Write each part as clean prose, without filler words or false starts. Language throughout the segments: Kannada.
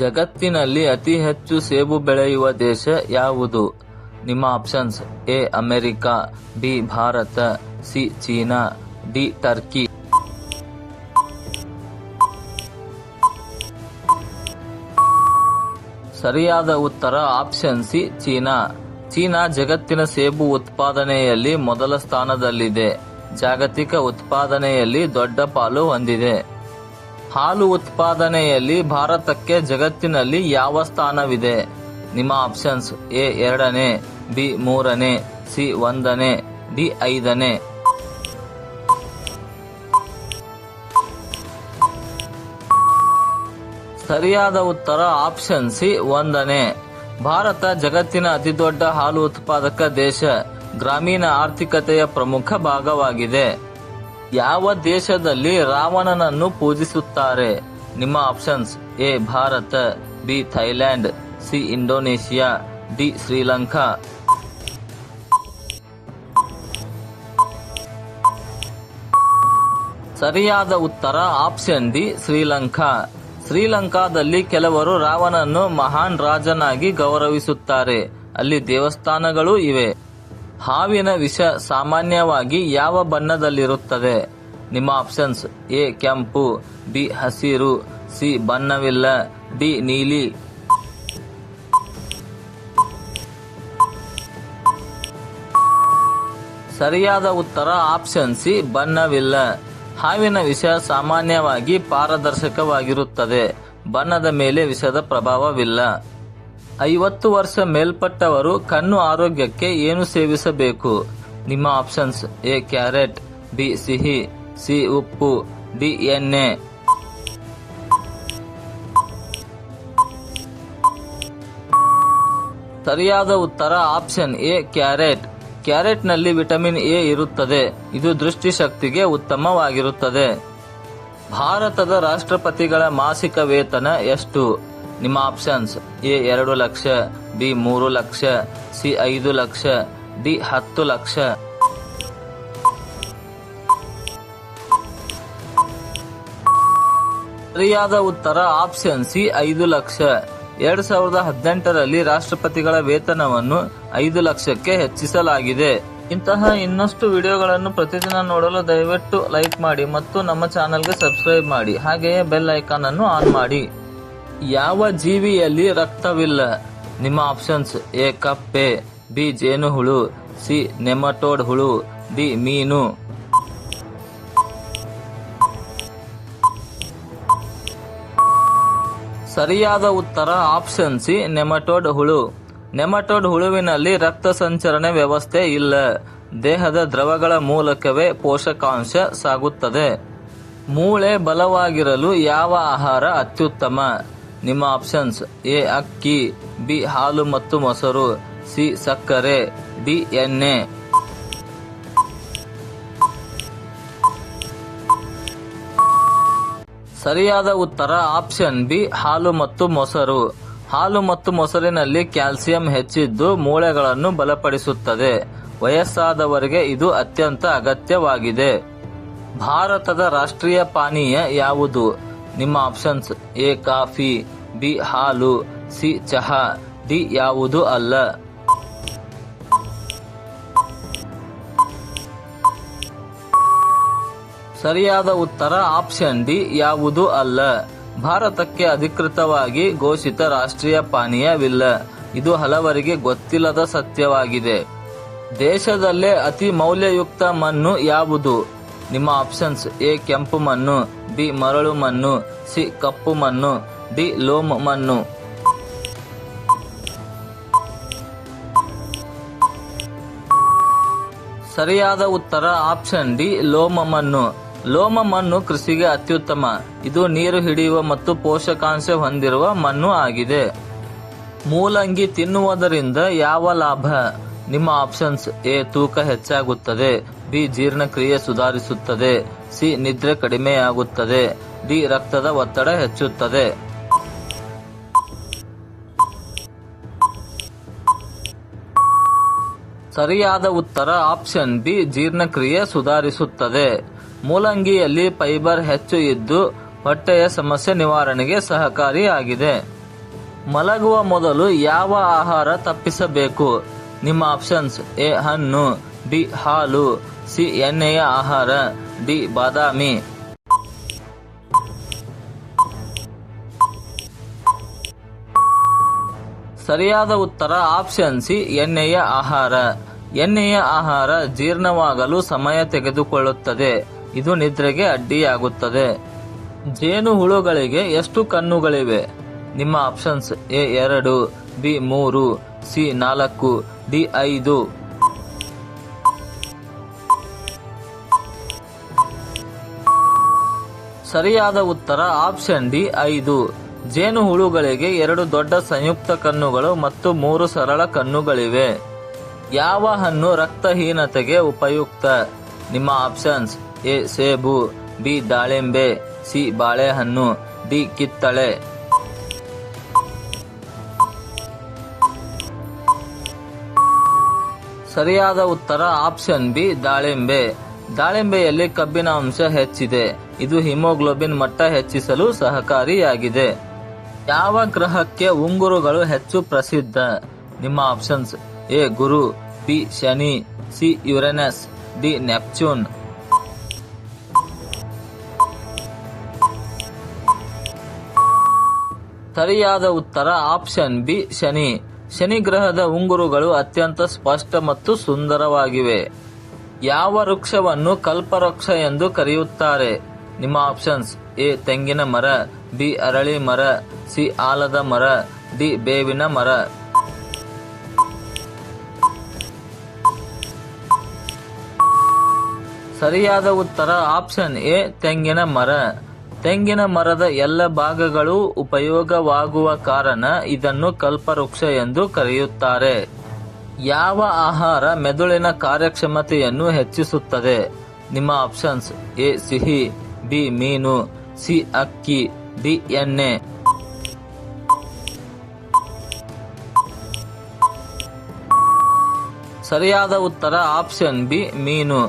ಜಗತ್ತಿನಲ್ಲಿ ಅತಿ ಹೆಚ್ಚು ಸೇಬು ಬೆಳೆಯುವ ದೇಶ ಯಾವುದು? ನಿಮ್ಮ options: A America, B Bharat, C China, D Turkey. ಸರಿಯಾದ ಉತ್ತರ ಆಪ್ಷನ್ ಸಿ ಚೀನಾ. ಚೀನಾ ಜಗತ್ತಿನ ಸೇಬು ಉತ್ಪಾದನೆಯಲ್ಲಿ ಮೊದಲ ಸ್ಥಾನದಲ್ಲಿದೆ. ಜಾಗತಿಕ ಉತ್ಪಾದನೆಯಲ್ಲಿ ದೊಡ್ಡ ಪಾಲು ಹೊಂದಿದೆ. ಹಾಲು ಉತ್ಪಾದನೆಯಲ್ಲಿ ಭಾರತಕ್ಕೆ ಜಗತ್ತಿನಲ್ಲಿ ಯಾವ ಸ್ಥಾನವಿದೆ? ನಿಮ್ಮ ಆಪ್ಷನ್ಸ್: ಎ 2ನೇ, ಬಿ 3ನೇ, ಸಿ 1ನೇ, ಡಿ 5ನೇ. ಸರಿಯಾದ ಉತ್ತರ ಆಪ್ಷನ್ ಸಿ 1ನೇ. ಭಾರತ ಜಗತ್ತಿನ ಅತಿದೊಡ್ಡ ಹಾಲು ಉತ್ಪಾದಕ ದೇಶ. ಗ್ರಾಮೀಣ ಆರ್ಥಿಕತೆಯ ಪ್ರಮುಖ ಭಾಗವಾಗಿದೆ. ಯಾವ ದೇಶದಲ್ಲಿ ರಾವಣನನ್ನು ಪೂಜಿಸುತ್ತಾರೆ? ನಿಮ್ಮ options: A Bharat, B Thailand, C Indonesia, D Sri Lanka. ಸರಿಯಾದ ಉತ್ತರ ಆಪ್ಷನ್ ಡಿ ಶ್ರೀಲಂಕಾ. ಶ್ರೀಲಂಕಾದಲ್ಲಿ ಕೆಲವರು ರಾವಣನನ್ನು ಮಹಾನ್ ರಾಜನಾಗಿ ಗೌರವಿಸುತ್ತಾರೆ. ಅಲ್ಲಿ ದೇವಸ್ಥಾನಗಳೂ ಇವೆ. ಹಾವಿನ ವಿಷ ಸಾಮಾನ್ಯವಾಗಿ ಯಾವ ಬಣ್ಣದಲ್ಲಿರುತ್ತದೆ? ನಿಮ್ಮ ಆಪ್ಷನ್ಸ್: ಎ ಕೆಂಪು, ಬಿ ಹಸಿರು, ಸಿ ಬಣ್ಣವಿಲ್ಲ, ಡಿ ನೀಲಿ. ಸರಿಯಾದ ಉತ್ತರ ಆಪ್ಷನ್ ಸಿ ಬಣ್ಣವಿಲ್ಲ. ಹಾವಿನ ವಿಷ ಸಾಮಾನ್ಯವಾಗಿ ಪಾರದರ್ಶಕವಾಗಿರುತ್ತದೆ. ಬಣ್ಣದ ಮೇಲೆ ವಿಷದ ಪ್ರಭಾವವಿಲ್ಲ. 50 ವರ್ಷ ಮೇಲ್ಪಟ್ಟವರು ಕಣ್ಣು ಆರೋಗ್ಯಕ್ಕೆ ಏನು ಸೇವಿಸಬೇಕು? ನಿಮ್ಮ ಆಪ್ಷನ್ಸ್: ಎ ಕ್ಯಾರೆಟ್, ಬಿ ಸಿಹಿ, ಸಿ ಉಪ್ಪು, ಡಿ ಎಣ್ಣೆ. ಸರಿಯಾದ ಉತ್ತರ ಆಪ್ಷನ್ ಎ ಕ್ಯಾರೆಟ್. ಕ್ಯಾರೆಟ್ನಲ್ಲಿ ವಿಟಮಿನ್ ಎ ಇರುತ್ತದೆ. ಇದು ದೃಷ್ಟಿಶಕ್ತಿಗೆ ಉತ್ತಮವಾಗಿರುತ್ತದೆ. ಭಾರತದ ರಾಷ್ಟ್ರಪತಿಗಳ ಮಾಸಿಕ ವೇತನ ಎಷ್ಟು? ನಿಮ್ಮ options: A 2 lakh, B 3 lakh, C 5 lakh, D 10 lakh. ಸರಿಯಾದ ಉತ್ತರ ಆಪ್ಷನ್ ಸಿ 5 ಲಕ್ಷ. 2018ರಲ್ಲಿ ರಾಷ್ಟ್ರಪತಿಗಳ ವೇತನವನ್ನು 5 ಲಕ್ಷಕ್ಕೆ ಹೆಚ್ಚಿಸಲಾಗಿದೆ. ಇಂತಹ ಇನ್ನಷ್ಟು ವಿಡಿಯೋಗಳನ್ನು ಪ್ರತಿದಿನ ನೋಡಲು ದಯವಿಟ್ಟು ಲೈಕ್ ಮಾಡಿ ಮತ್ತು ನಮ್ಮ ಚಾನೆಲ್ಗೆ ಸಬ್ಸ್ಕ್ರೈಬ್ ಮಾಡಿ. ಹಾಗೆಯೇ ಬೆಲ್ ಐಕಾನ್ ಅನ್ನು ಆನ್ ಮಾಡಿ. ಯಾವ ಜೀವಿಯಲ್ಲಿ ರಕ್ತವಿಲ್ಲ? ನಿಮ್ಮ ಆಪ್ಷನ್ಸ್: ಎ ಕಪ್ಪೆ, ಬಿ ಜೇನುಹುಳು, ಸಿ ನೆಮಟೋಡ್ ಹುಳು, ಡಿ ಮೀನು. ಸರಿಯಾದ ಉತ್ತರ ಆಪ್ಷನ್ ಸಿ ನೆಮಟೋಡ್ ಹುಳು. ನೆಮಟೋಡ್ ಹುಳುವಿನಲ್ಲಿ ರಕ್ತ ಸಂಚರಣೆ ವ್ಯವಸ್ಥೆ ಇಲ್ಲ. ದೇಹದ ದ್ರವಗಳ ಮೂಲಕವೇ ಪೋಷಕಾಂಶ ಸಾಗುತ್ತದೆ. ಮೂಳೆ ಬಲವಾಗಿರಲು ಯಾವ ಆಹಾರ ಅತ್ಯುತ್ತಮ? ನಿಮ್ಮ ಆಪ್ಷನ್ಸ್: ಎ ಅಕ್ಕಿ, ಬಿ ಹಾಲು ಮತ್ತು ಮೊಸರು, ಸಿ ಸಕ್ಕರೆ, ಡಿ ಎಣ್ಣೆ. ಸರಿಯಾದ ಉತ್ತರ ಆಪ್ಷನ್ ಬಿ ಹಾಲು ಮತ್ತು ಮೊಸರು. ಹಾಲು ಮತ್ತು ಮೊಸರಿನಲ್ಲಿ ಕ್ಯಾಲ್ಸಿಯಂ ಹೆಚ್ಚಿದ್ದು ಮೂಳೆಗಳನ್ನು ಬಲಪಡಿಸುತ್ತದೆ. ವಯಸ್ಸಾದವರಿಗೆ ಇದು ಅತ್ಯಂತ ಅಗತ್ಯವಾಗಿದೆ. ಭಾರತದ ರಾಷ್ಟ್ರೀಯ ಪಾನೀಯ ಯಾವುದು? ನಿಮ್ಮ ಆಪ್ಷನ್ಸ್: ಎ ಕಾಫಿ, ಬಿ ಹಾಲು, ಸಿ ಚಹಾ, ಡಿ ಯಾವುದು ಅಲ್ಲ. ಸರಿಯಾದ ಉತ್ತರ ಆಪ್ಷನ್ ಡಿ ಯಾವುದು ಅಲ್ಲ. ಭಾರತಕ್ಕೆ ಅಧಿಕೃತವಾಗಿ ಘೋಷಿತ ರಾಷ್ಟ್ರೀಯ ಪಾನೀಯವಿಲ್ಲ. ಇದು ಹಲವರಿಗೆ ಗೊತ್ತಿಲ್ಲದ ಸತ್ಯವಾಗಿದೆ. ದೇಶದಲ್ಲೇ ಅತಿ ಮೌಲ್ಯಯುಕ್ತ ಮಣ್ಣು ಯಾವುದು? ನಿಮ್ಮ ಆಪ್ಷನ್ಸ್: ಎ ಕೆಂಪು ಮಣ್ಣು, ಬಿ ಮರಳು ಮಣ್ಣು, ಸಿ ಕಪ್ಪು ಮಣ್ಣು, ಡಿ ಲೋಮ್ ಮಣ್ಣು. ಸರಿಯಾದ ಉತ್ತರ ಆಪ್ಷನ್ ಡಿ ಲೋಮ ಮಣ್ಣು. ಲೋಮ ಮಣ್ಣು ಕೃಷಿಗೆ ಅತ್ಯುತ್ತಮ. ಇದು ನೀರು ಹಿಡಿಯುವ ಮತ್ತು ಪೋಷಕಾಂಶ ಹೊಂದಿರುವ ಮಣ್ಣು ಆಗಿದೆ. ಮೂಲಂಗಿ ತಿನ್ನುವುದರಿಂದ ಯಾವ ಲಾಭ? ನಿಮ್ಮ ಆಪ್ಷನ್ಸ್: ಎ ತೂಕ ಹೆಚ್ಚಾಗುತ್ತದೆ, ಬಿ ಜೀರ್ಣಕ್ರಿಯೆ ಸುಧಾರಿಸುತ್ತದೆ, ಸಿ ನಿದ್ರೆ ಕಡಿಮೆಯಾಗುತ್ತದೆ, ಡಿ ರಕ್ತದ ಒತ್ತಡ ಹೆಚ್ಚುತ್ತದೆ. ಸರಿಯಾದ ಉತ್ತರ ಆಪ್ಷನ್ ಬಿ ಜೀರ್ಣಕ್ರಿಯೆ ಸುಧಾರಿಸುತ್ತದೆ. ಮೂಲಂಗಿಯಲ್ಲಿ ಫೈಬರ್ ಹೆಚ್ಚು ಇದ್ದು ಹೊಟ್ಟೆಯ ಸಮಸ್ಯೆ ನಿವಾರಣೆಗೆ ಸಹಕಾರಿಯಾಗಿದೆ. ಮಲಗುವ ಮೊದಲು ಯಾವ ಆಹಾರ ತಪ್ಪಿಸಬೇಕು? ನಿಮ್ಮ ಆಪ್ಷನ್ಸ್: ಎ ಹಣ್ಣು, ಬಿ ಹಾಲು, ಸಿ ಎಣ್ಣೆಯ ಆಹಾರ, ಡಿ ಬಾದಾಮಿ. ಸರಿಯಾದ ಉತ್ತರ ಆಪ್ಷನ್ ಸಿ ಎಣ್ಣೆಯ ಆಹಾರ. ಎಣ್ಣೆಯ ಆಹಾರ ಜೀರ್ಣವಾಗಲು ಸಮಯ ತೆಗೆದುಕೊಳ್ಳುತ್ತದೆ. ಇದು ನಿದ್ರೆಗೆ ಅಡ್ಡಿಯಾಗುತ್ತದೆ. ಜೇನು ಹುಳುಗಳಿಗೆ ಎಷ್ಟು ಕಣ್ಣುಗಳಿವೆ? ನಿಮ್ಮ options: A 2, B 3, C 4, D 5. ಸರಿಯಾದ ಉತ್ತರ ಆಪ್ಷನ್ ಡಿ 5. ಜೇನು ಹುಳುಗಳಿಗೆ 2 ದೊಡ್ಡ ಸಂಯುಕ್ತ ಕಣ್ಣುಗಳು ಮತ್ತು 3 ಸರಳ ಕಣ್ಣುಗಳಿವೆ. ಯಾವ ಹಣ್ಣು ರಕ್ತಹೀನತೆಗೆ ಉಪಯುಕ್ತ? ನಿಮ್ಮ ಆಪ್ಷನ್ಸ್: ಎ ಸೇಬು, ಬಿ ದಾಳಿಂಬೆ, ಸಿ ಬಾಳೆಹಣ್ಣು, ಡಿ ಕಿತ್ತಳೆ. ಸರಿಯಾದ ಉತ್ತರ ಆಪ್ಷನ್ ಬಿ ದಾಳಿಂಬೆ. ದಾಳಿಂಬೆಯಲ್ಲಿ ಕಬ್ಬಿಣ ಅಂಶ ಹೆಚ್ಚಿದೆ. ಇದು ಹಿಮೋಗ್ಲೋಬಿನ್ ಮಟ್ಟ ಹೆಚ್ಚಿಸಲು ಸಹಕಾರಿಯಾಗಿದೆ. ಯಾವ ಗ್ರಹಕ್ಕೆ ಉಂಗುರುಗಳು ಹೆಚ್ಚು ಪ್ರಸಿದ್ಧ? ನಿಮ್ಮ options: A Guru, B Shani, C Uranus, D Neptune. ಸರಿಯಾದ ಉತ್ತರ ಆಪ್ಷನ್ ಬಿ ಶನಿ. ಶನಿ ಗ್ರಹದ ಉಂಗುರುಗಳು ಅತ್ಯಂತ ಸ್ಪಷ್ಟ ಮತ್ತು ಸುಂದರವಾಗಿವೆ. ಯಾವ ವೃಕ್ಷವನ್ನು ಕಲ್ಪವೃಕ್ಷ ಎಂದು ಕರೆಯುತ್ತಾರೆ? ನಿಮ್ಮ ಆಪ್ಷನ್ಸ್: ಎ ತೆಂಗಿನ ಮರ, ಬಿ ಅರಳಿ ಮರ, ಸಿ ಆಲದ ಮರ, ಡಿ ಬೇವಿನ ಮರ. ಸರಿಯಾದ ಉತ್ತರ ಆಪ್ಷನ್ ಎ ತೆಂಗಿನ ಮರ. ತೆಂಗಿನ ಮರದ ಎಲ್ಲ ಭಾಗಗಳು ಉಪಯೋಗವಾಗುವ ಕಾರಣ ಇದನ್ನು ಕಲ್ಪವೃಕ್ಷ ಎಂದು ಕರೆಯುತ್ತಾರೆ. ಯಾವ ಆಹಾರ ಮೆದುಳಿನ ಕಾರ್ಯಕ್ಷಮತೆಯನ್ನು ಹೆಚ್ಚಿಸುತ್ತದೆ? ನಿಮ್ಮ ಆಪ್ಷನ್ಸ್: ಎ ಸಿಹಿ, ಬಿ ಮೀನು, ಸಿ ಅಕ್ಕಿ, ಡಿ ಎಣ್ಣೆ. ಸರಿಯಾದ ಉತ್ತರ ಆಪ್ಷನ್ ಬಿ ಮೀನು.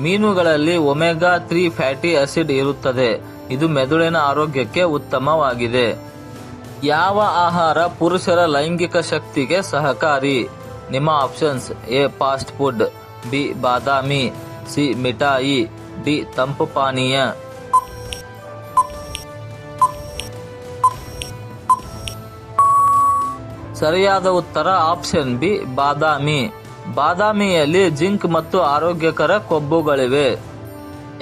ಮೀನುಗಳಲ್ಲಿ ಒಮೆಗಾ 3 ಫ್ಯಾಟಿ ಆಸಿಡ್ ಇರುತ್ತದೆ. ಇದು ಮೆದುಳಿನ ಆರೋಗ್ಯಕ್ಕೆ ಉತ್ತಮವಾಗಿದೆ. ಯಾವ ಆಹಾರ ಪುರುಷರ ಲೈಂಗಿಕ ಶಕ್ತಿಗೆ ಸಹಕಾರಿ? ನಿಮ್ಮ options: A fast food, B Badami, C ಮಿಠಾಯಿ, ಡಿ ತಂಪು ಪಾನೀಯ. ಸರಿಯಾದ ಉತ್ತರ ಆಪ್ಷನ್ ಬಿ ಬಾದಾಮಿ. ಬಾದಾಮಿಯಲ್ಲಿ ಜಿಂಕ್ ಮತ್ತು ಆರೋಗ್ಯಕರ ಕೊಬ್ಬುಗಳಿವೆ.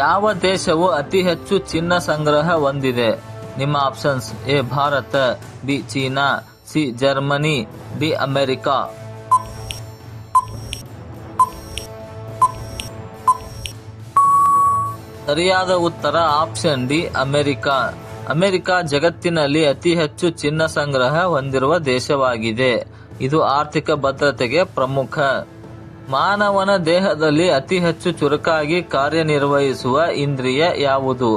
ಯಾವ ದೇಶವು ಅತಿ ಹೆಚ್ಚು ಚಿನ್ನ ಸಂಗ್ರಹ ಹೊಂದಿದೆ? ನಿಮ್ಮ options: A Bharat, B China, C Germany, D America. ಸರಿಯಾದ ಉತ್ತರ ಆಪ್ಷನ್ ಡಿ ಅಮೆರಿಕ. ಅಮೆರಿಕ ಜಗತ್ತಿನಲ್ಲಿ ಅತಿ ಹೆಚ್ಚು ಚಿನ್ನ ಸಂಗ್ರಹ ಹೊಂದಿರುವ ದೇಶವಾಗಿದೆ. ಇದು ಆರ್ಥಿಕ ಭದ್ರತೆಗೆ ಪ್ರಮುಖ. ಮಾನವನ ದೇಹದಲ್ಲಿ ಅತಿ ಹೆಚ್ಚು ಚುರುಕಾಗಿ ಕಾರ್ಯನಿರ್ವಹಿಸುವ ಇಂದ್ರಿಯ ಯಾವುದು?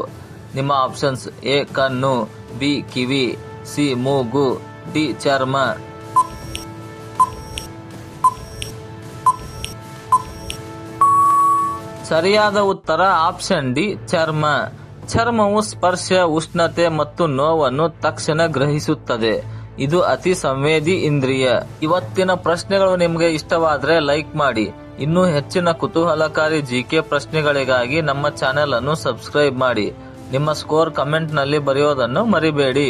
ನಿಮ್ಮ ಆಪ್ಷನ್ಸ್: ಎ ಕಣ್ಣು, ಬಿ ಕಿವಿ, ಸಿ ಮೂಗು, ಡಿ ಚರ್ಮ. ಸರಿಯಾದ ಉತ್ತರ ಆಪ್ಷನ್ ಡಿ ಚರ್ಮ. ಚರ್ಮವು ಸ್ಪರ್ಶ, ಉಷ್ಣತೆ ಮತ್ತು ನೋವನ್ನು ತಕ್ಷಣ ಗ್ರಹಿಸುತ್ತದೆ. ಇದು ಅತಿ ಸಂವೇದಿ ಇಂದ್ರಿಯ. ಇವತ್ತಿನ ಪ್ರಶ್ನೆಗಳು ನಿಮಗೆ ಇಷ್ಟವಾದರೆ ಲೈಕ್ ಮಾಡಿ. ಇನ್ನೂ ಹೆಚ್ಚಿನ ಕುತೂಹಲಕಾರಿ ಜಿಕೆ ಪ್ರಶ್ನೆಗಳಿಗಾಗಿ ನಮ್ಮ ಚಾನೆಲ್ ಅನ್ನು ಸಬ್ಸ್ಕ್ರೈಬ್ ಮಾಡಿ. ನಿಮ್ಮ ಸ್ಕೋರ್ ಕಮೆಂಟ್ ನಲ್ಲಿ ಬರೆಯೋದನ್ನು ಮರಿಬೇಡಿ.